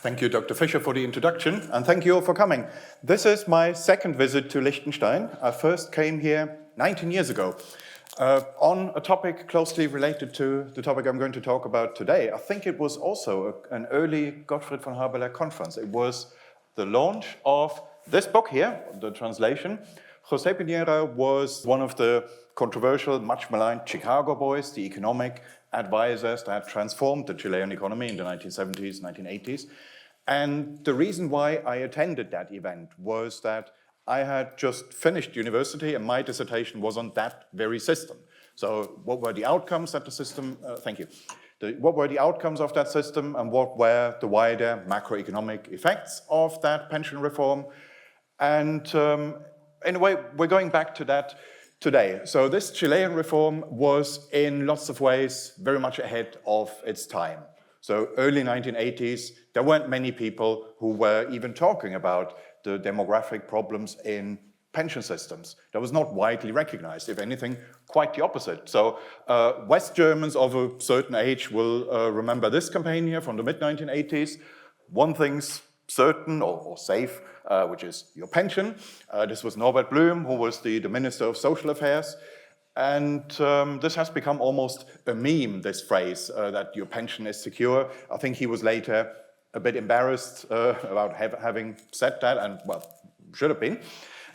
Thank you, Dr. Fischer, for the introduction, and thank you all for coming. This is my second visit to Liechtenstein. I first came here 19 years ago on a topic closely related to the topic I'm going to talk about today. I think it was also an early Gottfried von Haberler conference. It was the launch of this book here, the translation. José Piñera was one of the controversial, much maligned Chicago boys, the economic advisors that transformed the Chilean economy in the 1970s, 1980s. And the reason why I attended that event was that I had just finished university and my dissertation was on that very system. So what were the outcomes that the system, what were the outcomes of that system and what were the wider macroeconomic effects of that pension reform? And in a way, we're going back to that today. So this Chilean reform was in lots of ways very much ahead of its time. So early 1980s, there weren't many people who were even talking about the demographic problems in pension systems. That was not widely recognized, if anything, quite the opposite. So West Germans of a certain age will remember this campaign here from the mid-1980s. One thing's certain or safe, which is your pension. This was Norbert Blüm, who was the Minister of Social Affairs. And this has become almost a meme, this phrase, that your pension is secure. I think he was later a bit embarrassed about having said that, and well, should have been.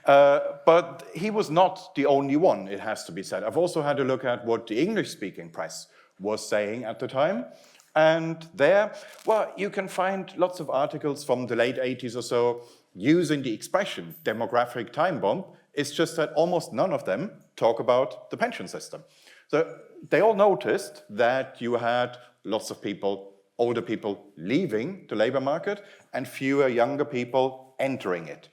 But he was not the only one, it has to be said. I've also had a look at what the English-speaking press was saying at the time. And there, well, you can find lots of articles from the late 80s or so using the expression demographic time bomb. It's just that almost none of them talk about the pension system. So they all noticed that you had lots of people, older people, leaving the labor market and fewer younger people entering it.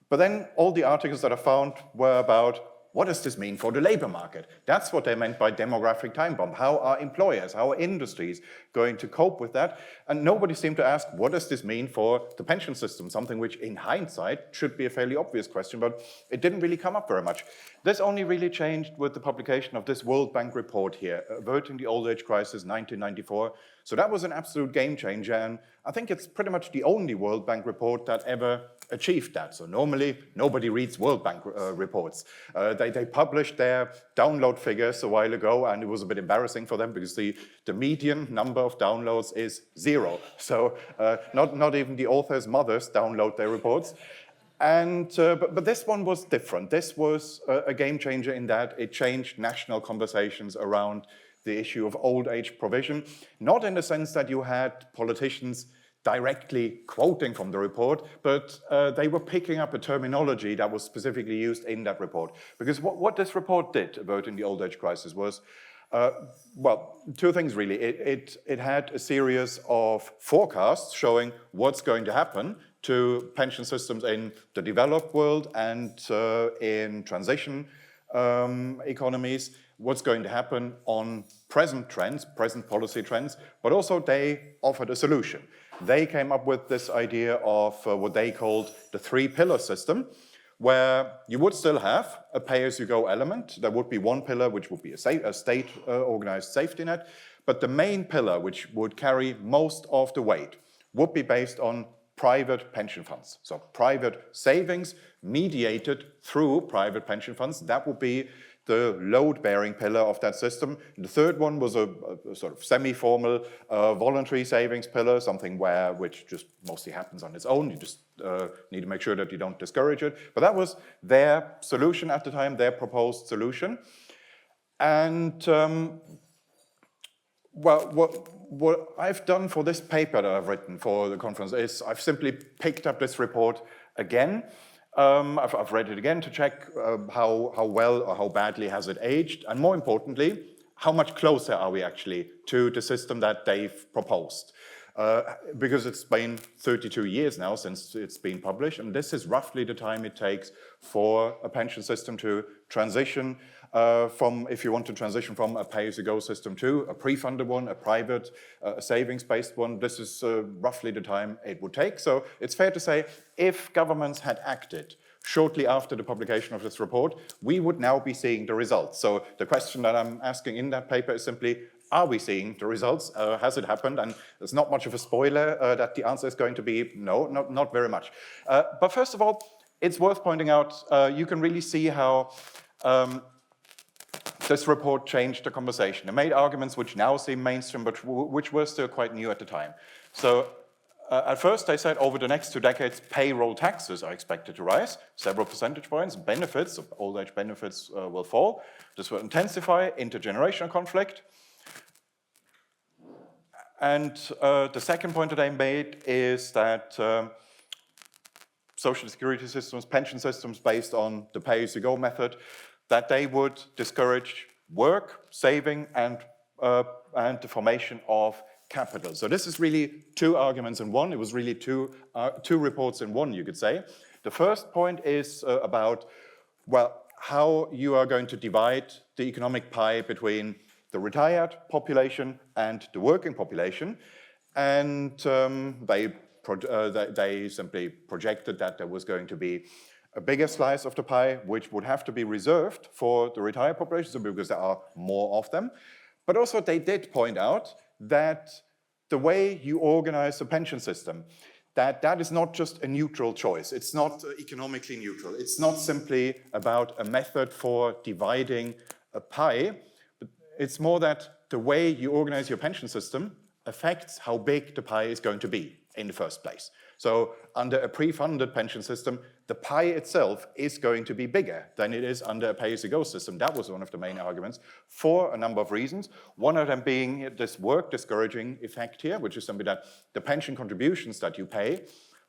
But then all the articles that I found were about what does this mean for the labor market? That's what they meant by demographic time bomb. How are employers, how are industries going to cope with that? And nobody seemed to ask, what does this mean for the pension system? Something which in hindsight should be a fairly obvious question, but it didn't really come up very much. This only really changed with the publication of this World Bank report here, Averting the Old Age Crisis, 1994. So that was an absolute game changer, and I think it's pretty much the only World Bank report that ever achieved that. So normally, nobody reads World Bank reports. They published their download figures a while ago, and it was a bit embarrassing for them because the median number of downloads is 0. So not even the authors' mothers download their reports. And but this one was different. This was a game changer in that it changed national conversations around the issue of old age provision, not in the sense that you had politicians directly quoting from the report, but they were picking up a terminology that was specifically used in that report. Because what this report did about in the old age crisis was, well, two things really. It had a series of forecasts showing what's going to happen to pension systems in the developed world and in transition economies, what's going to happen on present trends, present policy trends, but also they offered a solution. They came up with this idea of what they called the three-pillar system, where you would still have a pay-as-you-go element. There would be one pillar, which would be a state-organized safety net, but the main pillar, which would carry most of the weight, would be based on private pension funds. So private savings mediated through private pension funds. That would be the load-bearing pillar of that system. The third one was a sort of semi-formal voluntary savings pillar, something which just mostly happens on its own. You just need to make sure that you don't discourage it. But that was their solution at the time, their proposed solution. And well, what I've done for this paper that I've written for the conference is I've simply picked up this report again. I've read it again to check how well or how badly has it aged, and more importantly, how much closer are we actually to the system that they've proposed. Because it's been 32 years now since it's been published, and this is roughly the time it takes for a pension system to transition if you want to transition from a pay-as-you-go system to a pre-funded one, a private, savings-based one. This is roughly the time it would take. So it's fair to say, if governments had acted shortly after the publication of this report, we would now be seeing the results. So the question that I'm asking in that paper is simply, Are we seeing the results? Has it happened? And there's not much of a spoiler that the answer is going to be no, not very much. But first of all, it's worth pointing out, you can really see how this report changed the conversation. It made arguments which now seem mainstream, but which were still quite new at the time. So at first they said over the next 2 decades, payroll taxes are expected to rise, several percentage points, benefits, old age benefits will fall. This will intensify intergenerational conflict. And the second point that they made is that social security systems, pension systems based on the pay-as-you-go method, that they would discourage work, saving, and the formation of capital. So this is really 2 arguments in one. It was really two reports in one, you could say. The first point is about, well, how you are going to divide the economic pie between the retired population and the working population. And they simply projected that there was going to be a bigger slice of the pie, which would have to be reserved for the retired population, because there are more of them. But also they did point out that the way you organize the pension system, that is not just a neutral choice. It's not economically neutral. It's not simply about a method for dividing a pie, but it's more that the way you organize your pension system affects how big the pie is going to be in the first place. So under a pre-funded pension system, the pie itself is going to be bigger than it is under a pay-as-you-go system. That was one of the main arguments for a number of reasons. One of them being this work discouraging effect here, which is something that the pension contributions that you pay,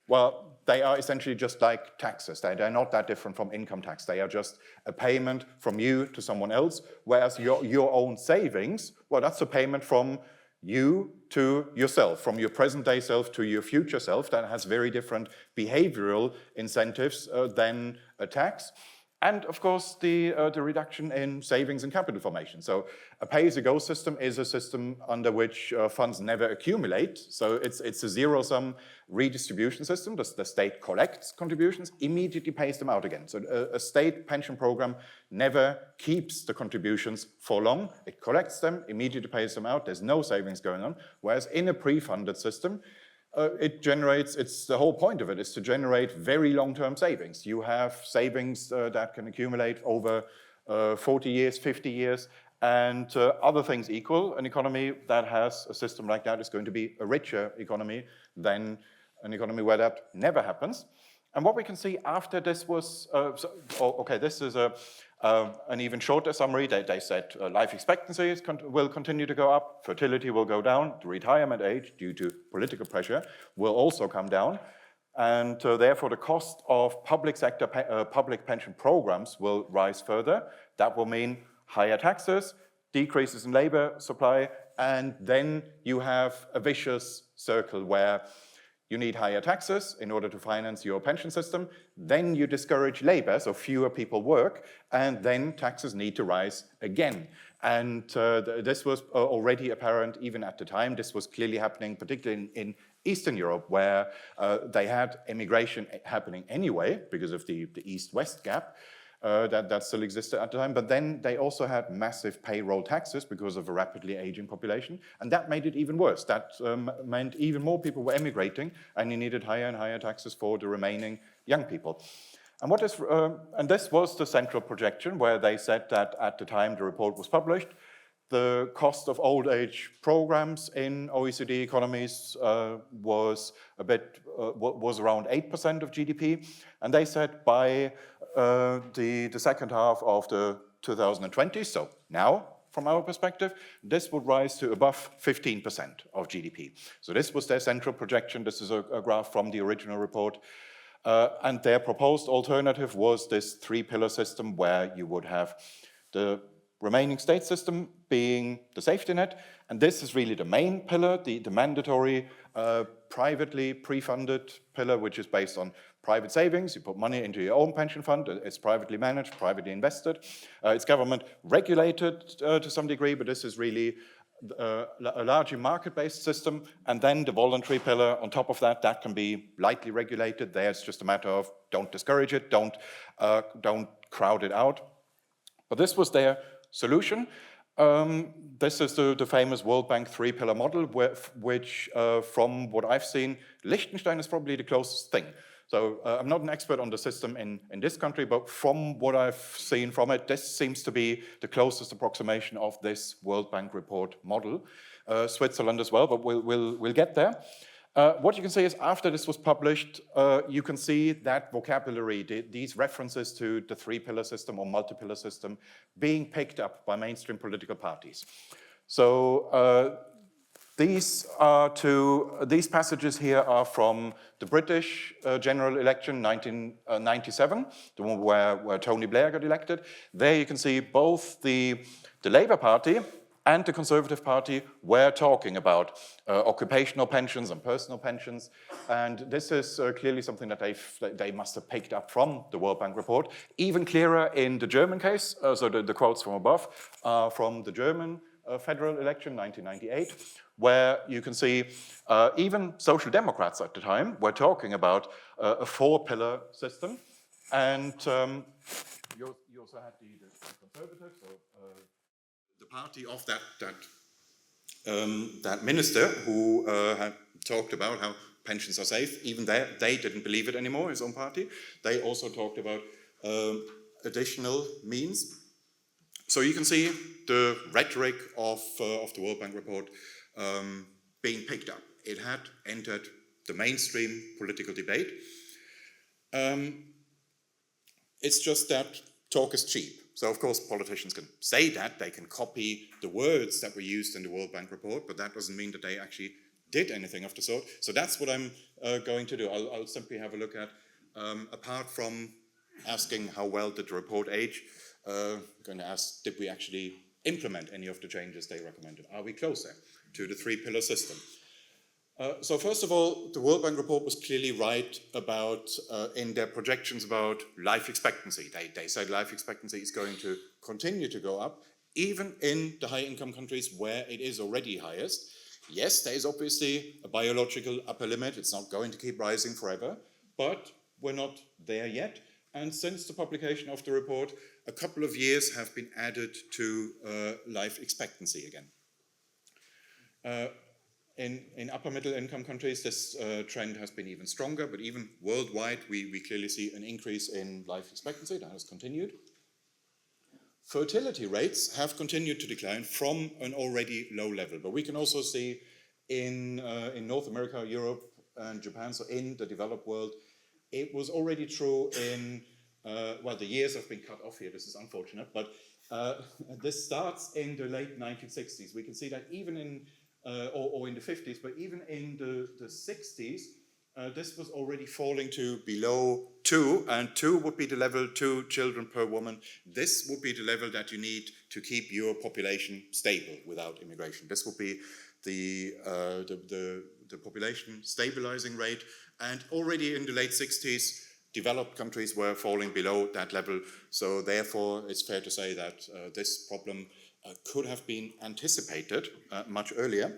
well, they are essentially just like taxes. They're not that different from income tax. They are just a payment from you to someone else, whereas your own savings, well, that's a payment from you to yourself, from your present day self to your future self. That has very different behavioral incentives than a tax. And of course, the reduction in savings and capital formation. So a pay-as-you-go system is a system under which funds never accumulate. So it's a zero-sum redistribution system. The state collects contributions, immediately pays them out again. So a state pension program never keeps the contributions for long. It collects them, immediately pays them out. There's no savings going on. Whereas in a pre-funded system, the whole point of it is to generate very long-term savings. You have savings that can accumulate over 40 years, 50 years, and other things equal, an economy that has a system like that is going to be a richer economy than an economy where that never happens. And what we can see after this was, this is an even shorter summary. They said life expectancy will continue to go up, fertility will go down, the retirement age, due to political pressure, will also come down, and therefore the cost of public sector public pension programs will rise further. That will mean higher taxes, decreases in labor supply, and then you have a vicious circle where you need higher taxes in order to finance your pension system, then you discourage labor, so fewer people work, and then taxes need to rise again. And this was already apparent even at the time. This was clearly happening, particularly in Eastern Europe, where they had immigration happening anyway because of the East-West gap. That still existed at the time, but then they also had massive payroll taxes because of a rapidly aging population, and that made it even worse. That meant even more people were emigrating, and you needed higher and higher taxes for the remaining young people. And this was the central projection, where they said that at the time the report was published, the cost of old age programs in OECD economies was around 8% of GDP, and they said by the second half of the 2020s, so now from our perspective, this would rise to above 15% of GDP. So this was their central projection. This is a graph from the original report. And their proposed alternative was this 3-pillar system, where you would have the remaining state system being the safety net, and this is really the main pillar, the mandatory privately pre-funded pillar, which is based on private savings. You put money into your own pension fund, it's privately managed, privately invested. It's government regulated to some degree, but this is really a largely market-based system. And then the voluntary pillar on top of that, that can be lightly regulated. There it's just a matter of don't discourage it, don't crowd it out. But this was their solution. This is the famous World Bank three-pillar model, which, from what I've seen, Liechtenstein is probably the closest thing. So I'm not an expert on the system in this country, but from what I've seen from it, this seems to be the closest approximation of this World Bank report model. Switzerland as well, but we'll get there. What you can see is after this was published, you can see that vocabulary, these references to the three-pillar system or multi-pillar system being picked up by mainstream political parties. So these passages here are from the British general election 1997, the one where Tony Blair got elected. There you can see both the Labour Party and the Conservative Party were talking about occupational pensions and personal pensions. And this is clearly something that they must have picked up from the World Bank report. Even clearer in the German case, so the quotes from above are from the German federal election, 1998, where you can see even Social Democrats at the time were talking about a four-pillar system. And you also had the Conservatives, so the party of that minister who had talked about how pensions are safe. Even they didn't believe it anymore, his own party. They also talked about additional means. So you can see the rhetoric of the World Bank report being picked up. It had entered the mainstream political debate. It's just that talk is cheap. So of course politicians can say that, they can copy the words that were used in the World Bank report, but that doesn't mean that they actually did anything of the sort. So that's what I'm going to do. I'll simply have a look at, apart from asking how well did the report age, I'm going to ask, did we actually implement any of the changes they recommended? Are we closer to the three-pillar system? So first of all, the World Bank report was clearly right about, in their projections about life expectancy. They said life expectancy is going to continue to go up, even in the high-income countries where it is already highest. Yes, there is obviously a biological upper limit. It's not going to keep rising forever, but we're not there yet. And since the publication of the report, a couple of years have been added to life expectancy again. In upper middle income countries, this trend has been even stronger, but even worldwide, we clearly see an increase in life expectancy that has continued. Fertility rates have continued to decline from an already low level, but we can also see in North America, Europe, and Japan, so in the developed world, it was already true in, well, the years have been cut off here, this is unfortunate, but this starts in the late 1960s. We can see that even in or in the 50s, but even in the 60s, this was already falling to below 2, and 2 would be the level, 2 children per woman. This would be the level that you need to keep your population stable without immigration. This would be the population stabilizing rate, and already in the late 60s, developed countries were falling below that level. So therefore, it's fair to say that this problem could have been anticipated much earlier.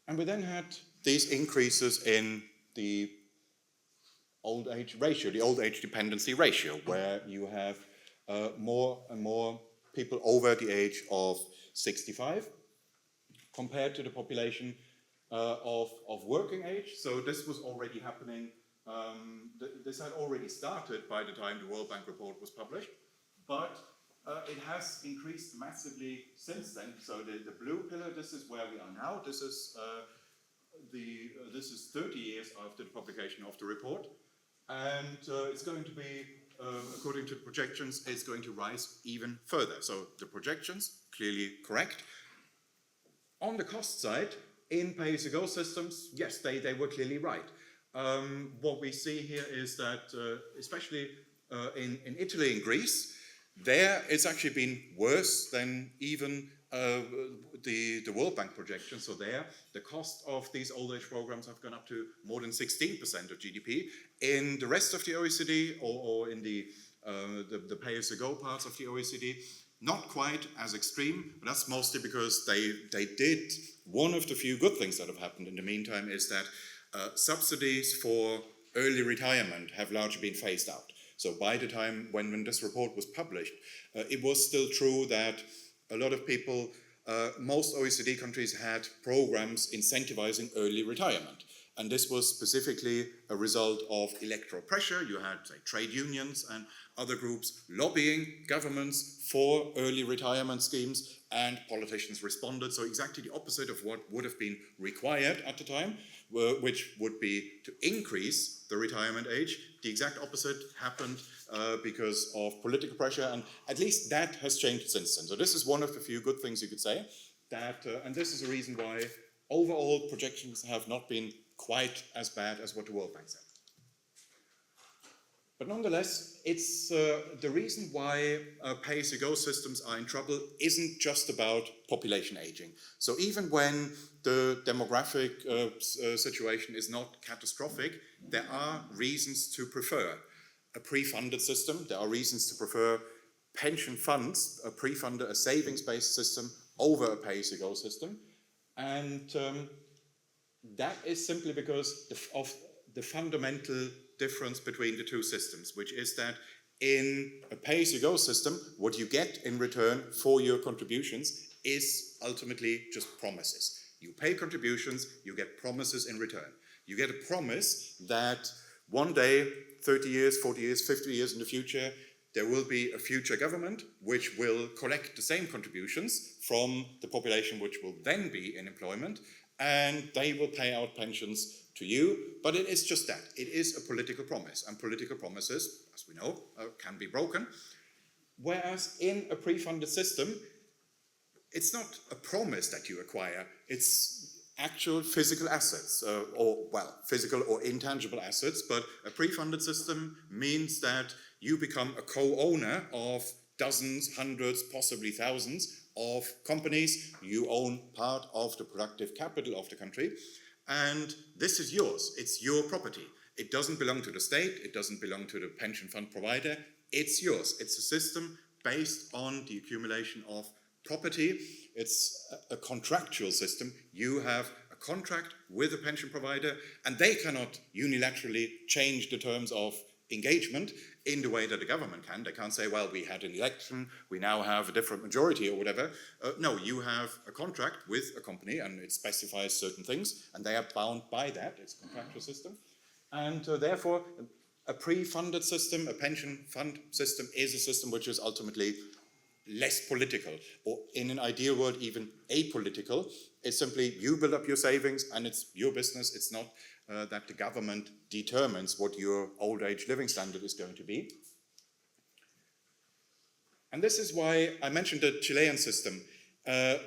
And we then had these increases in the old age ratio, the old age dependency ratio, where you have more and more people over the age of 65 compared to the population of working age. So this was already happening. This had already started by the time the World Bank report was published, but it has increased massively since then. So the blue pillar, this is where we are now. This is 30 years after the publication of the report, and it's going to be, according to the projections, it's going to rise even further. So the projections clearly correct. On the cost side, in pay-as-you-go systems, yes, they were clearly right. What we see here is that, especially in Italy and Greece, there it's actually been worse than even the World Bank projection. So there, the cost of these old age programs have gone up to more than 16% of GDP. In the rest of the OECD, or in the pay-as-you-go parts of the OECD, not quite as extreme, but that's mostly because they did, one of the few good things that have happened in the meantime is that subsidies for early retirement have largely been phased out. So by the time when this report was published, it was still true that a lot of people, most OECD countries had programs incentivizing early retirement. And this was specifically a result of electoral pressure. You had, say, trade unions and other groups lobbying governments for early retirement schemes, and politicians responded. So exactly the opposite of what would have been required at the time, which would be to increase the retirement age. The exact opposite happened because of political pressure, and at least that has changed since then. So this is one of the few good things you could say, that, and this is a reason why overall projections have not been quite as bad as what the World Bank said. But nonetheless, it's the reason why pay-as-you-go systems are in trouble isn't just about population aging. So even when the demographic situation is not catastrophic, there are reasons to prefer a pre-funded system. There are reasons to prefer pension funds, a savings-based system over a pay-as-you-go system. And that is simply because of the fundamental difference between the two systems, which is that in a pay-as-you-go system, what you get in return for your contributions is ultimately just promises. You pay contributions, you get promises in return. You get a promise that one day, 30 years, 40 years, 50 years in the future, there will be a future government which will collect the same contributions from the population which will then be in employment, and they will pay out pensions to you, but it is just that. It is a political promise, and political promises, as we know, can be broken. Whereas in a pre-funded system, it's not a promise that you acquire, it's actual physical assets, physical or intangible assets, but a pre-funded system means that you become a co-owner of dozens, hundreds, possibly thousands of companies. You own part of the productive capital of the country, and this is yours. It's your property. It doesn't belong to the state. It doesn't belong to the pension fund provider. It's yours. It's a system based on the accumulation of property. It's a contractual system. You have a contract with a pension provider, and they cannot unilaterally change the terms of engagement in the way that the government can. They can't say, well, we had an election, we now have a different majority or whatever. No, you have a contract with a company and it specifies certain things and they are bound by that. It's a contractual system. And therefore, a pre-funded system, a pension fund system, is a system which is ultimately less political, or in an ideal world, even apolitical. It's simply you build up your savings and it's your business. It's not that the government determines what your old age living standard is going to be. And this is why I mentioned the Chilean system.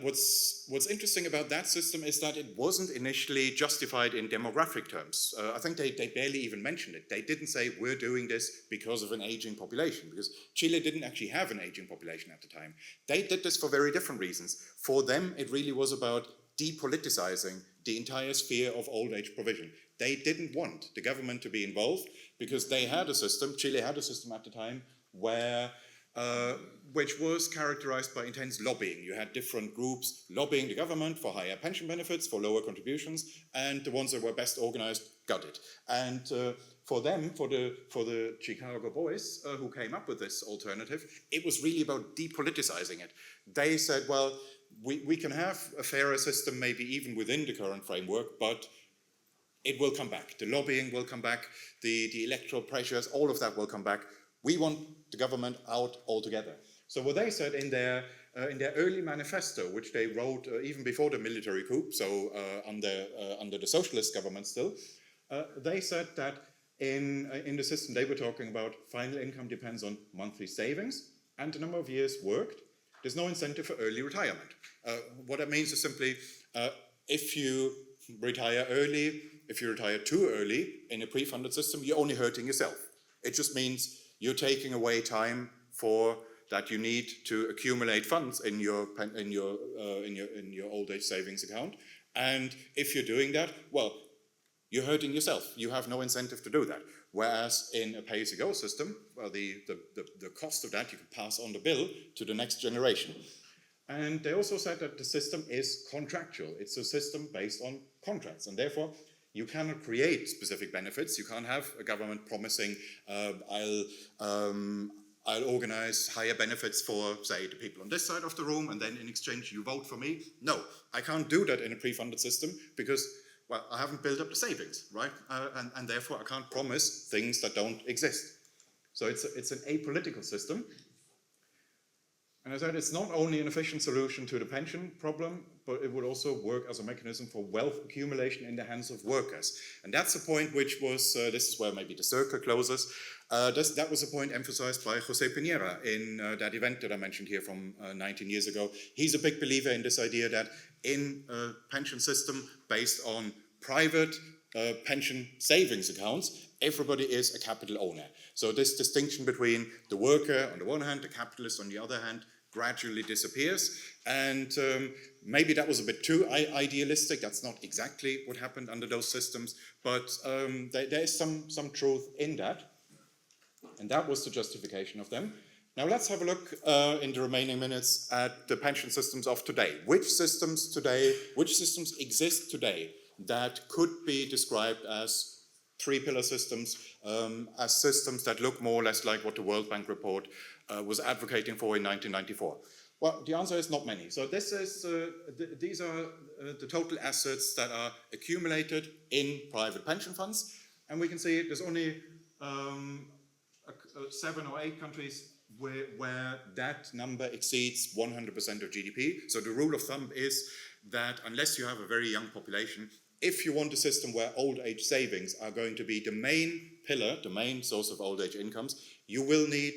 What's interesting about that system is that it wasn't initially justified in demographic terms. I think they barely even mentioned it. They didn't say we're doing this because of an aging population, because Chile didn't actually have an aging population at the time. They did this for very different reasons. For them, it really was about depoliticizing the entire sphere of old age provision. They didn't want the government to be involved because they had a system, Chile had a system at the time, where which was characterized by intense lobbying. You had different groups lobbying the government for higher pension benefits, for lower contributions, and the ones that were best organized got it. And for them, for the Chicago boys who came up with this alternative, it was really about depoliticizing it. They said, well, we can have a fairer system, maybe even within the current framework, but it will come back. The lobbying will come back, the electoral pressures, all of that will come back. We want the government out altogether. So what they said in their early manifesto, which they wrote even before the military coup, so under the socialist government still, they said that in the system they were talking about final income depends on monthly savings and the number of years worked. There's no incentive for early retirement. What that means is simply if you retire early, if you retire too early in a pre-funded system, you're only hurting yourself. It just means you're taking away time for that you need to accumulate funds in your old age savings account. And if you're doing that, well, you're hurting yourself. You have no incentive to do that. Whereas in a pay-as-you-go system, well, the cost of that, you can pass on the bill to the next generation. And they also said that the system is contractual. It's a system based on contracts. And therefore, You cannot create specific benefits. You can't have a government promising, I'll organize higher benefits for, say, the people on this side of the room, and then in exchange you vote for me. No, I can't do that in a pre-funded system because, well, I haven't built up the savings, right? And therefore I can't promise things that don't exist. So it's an apolitical system. And as I said, it's not only an efficient solution to the pension problem, but it would also work as a mechanism for wealth accumulation in the hands of workers. And that's a point which was, this is where maybe the circle closes, that was a point emphasized by José Piñera in that event that I mentioned here from 19 years ago. He's a big believer in this idea that in a pension system based on private pension savings accounts, everybody is a capital owner. So this distinction between the worker on the one hand, the capitalist on the other hand, gradually disappears. And maybe that was a bit too idealistic. That's not exactly what happened under those systems, but there is some truth in that. And that was the justification of them. Now let's have a look in the remaining minutes at the pension systems of today. Which systems exist today that could be described as three-pillar systems, as systems that look more or less like what the World Bank report was advocating for in 1994? Well, the answer is not many. So this is, these are the total assets that are accumulated in private pension funds. And we can see there's only 7 or 8 countries where that number exceeds 100% of GDP. So the rule of thumb is that unless you have a very young population, if you want a system where old age savings are going to be the main pillar, the main source of old age incomes, you will need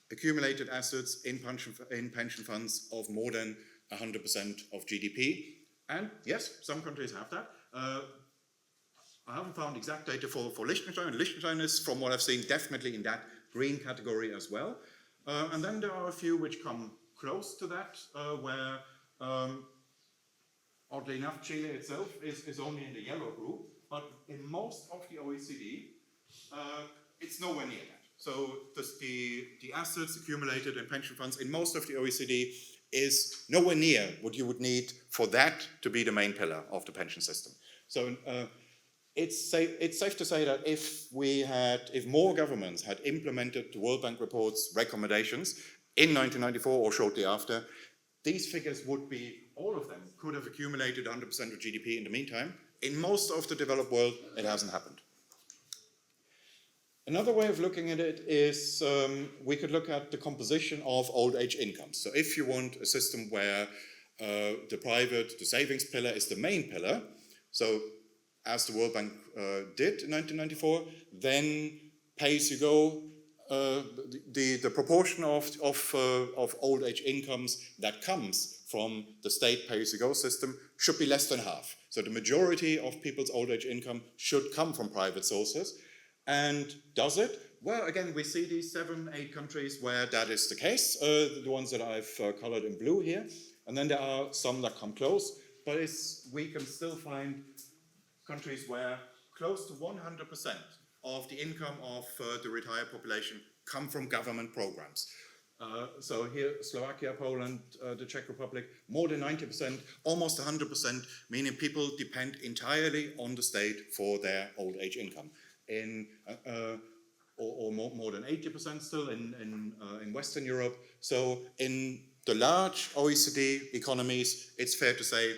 accumulated assets in pension funds of more than 100% of GDP. And yes, some countries have that. I haven't found exact data for Liechtenstein. Liechtenstein is, from what I've seen, definitely in that green category as well. And then there are a few which come close to that, where oddly enough, Chile itself is only in the yellow group, but in most of the OECD, it's nowhere near that. So the assets accumulated in pension funds in most of the OECD is nowhere near what you would need for that to be the main pillar of the pension system. So it's safe to say that if more governments had implemented the World Bank report's recommendations in 1994 or shortly after, these figures would be, all of them, could have accumulated 100% of GDP in the meantime. In most of the developed world, it hasn't happened. Another way of looking at it is we could look at the composition of old age incomes. So if you want a system where the savings pillar is the main pillar, so as the World Bank did in 1994, then pay-as-you-go, the proportion of old age incomes that comes from the state pay-as-you-go system should be less than half. So the majority of people's old age income should come from private sources. And does it? Well, again, we see these 7, 8 countries where that is the case, the ones that I've colored in blue here. And then there are some that come close, but we can still find countries where close to 100% of the income of the retired population come from government programs. So here, Slovakia, Poland, the Czech Republic, more than 90%, almost 100%, meaning people depend entirely on the state for their old age income. Or more than 80% still in Western Europe. So in the large OECD economies, it's fair to say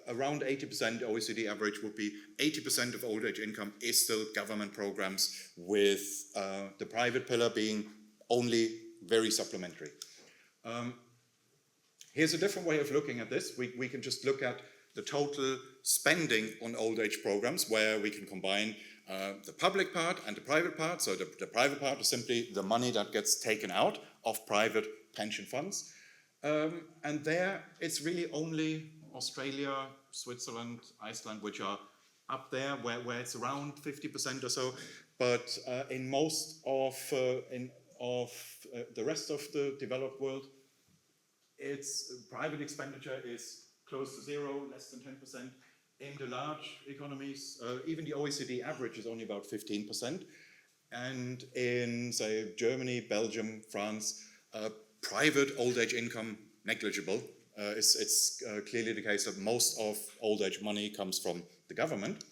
around 80%, OECD average would be 80% of old age income is still government programs, with the private pillar being only very supplementary. Here's a different way of looking at this. We can just look at the total spending on old age programs, where we can combine the public part and the private part. So the private part is simply the money that gets taken out of private pension funds. And there it's really only Australia, Switzerland, Iceland, which are up there, where it's around 50% or so. But in most of the rest of the developed world, its private expenditure is close to 0, less than 10%. In the large economies, even the OECD average is only about 15%. And in, say, Germany, Belgium, France, private old age income negligible. It's clearly the case that most of old age money comes from the government.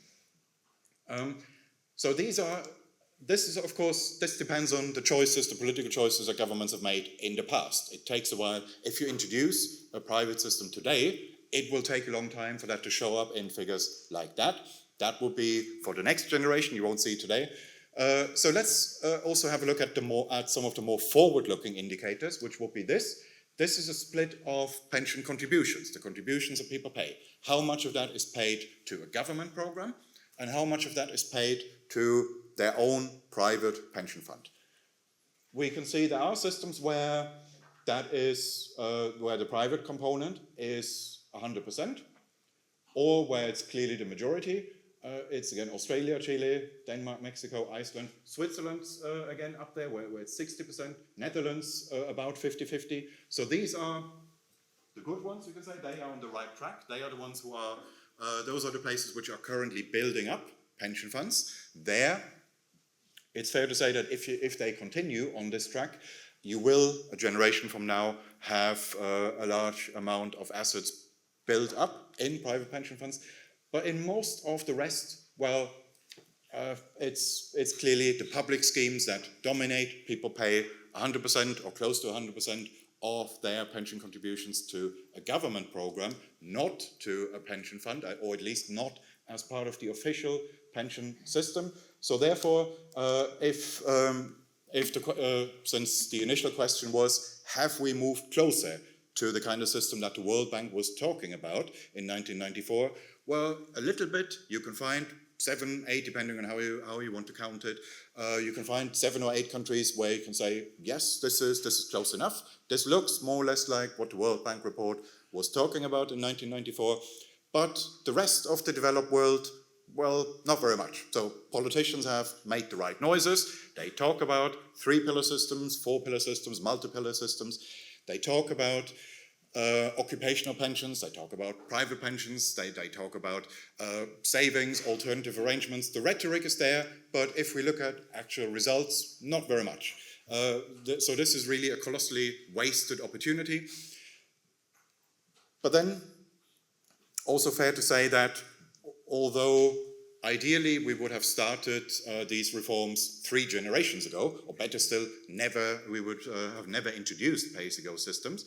So this depends on the choices, the political choices that governments have made in the past. It takes a while. If you introduce a private system today, it will take a long time for that to show up in figures like that. That will be for the next generation. You won't see it today. So let's also have a look at some of the more forward-looking indicators, which will be this. This is a split of pension contributions, the contributions that people pay. How much of that is paid to a government program, and how much of that is paid to their own private pension fund. We can see there are systems where that is where the private component is 100%, or where it's clearly the majority. It's again Australia, Chile, Denmark, Mexico, Iceland, Switzerland's again up there where it's 60%, Netherlands about 50-50. So these are the good ones, you can say. They are on the right track. They are the ones who are, those are the places which are currently building up pension funds. There, it's fair to say that if they continue on this track, you will, a generation from now, have a large amount of assets built up in private pension funds. But in most of the rest, well, it's clearly the public schemes that dominate. People pay 100% or close to 100% of their pension contributions to a government program, not to a pension fund, or at least not as part of the official pension system. So therefore, since the initial question was, have we moved closer to the kind of system that the World Bank was talking about in 1994? Well, a little bit. You can find 7, 8, depending on how you want to count it. You can find 7 or 8 countries where you can say, yes, this is close enough. This looks more or less like what the World Bank report was talking about in 1994. But the rest of the developed world, well, not very much. So politicians have made the right noises. They talk about 3-pillar systems, 4-pillar systems, multi-pillar systems. They talk about occupational pensions, they talk about private pensions, they talk about savings, alternative arrangements. The rhetoric is there, but if we look at actual results, not very much. So this is really a colossally wasted opportunity. But then, also fair to say that although ideally we would have started these reforms 3 generations ago, or better still, we would have never introduced pay-as-you-go systems.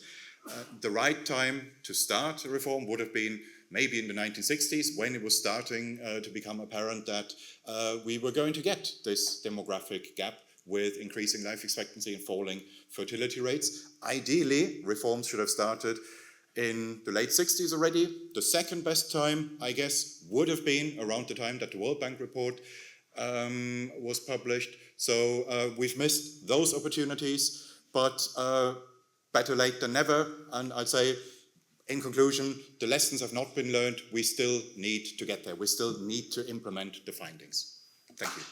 The right time to start a reform would have been maybe in the 1960s, when it was starting to become apparent that we were going to get this demographic gap with increasing life expectancy and falling fertility rates. Ideally, reforms should have started in the late 60s already. The second best time, I guess, would have been around the time that the World Bank report was published. So we've missed those opportunities, but better late than never. And I'd say, in conclusion, the lessons have not been learned. We still need to get there. We still need to implement the findings. Thank you.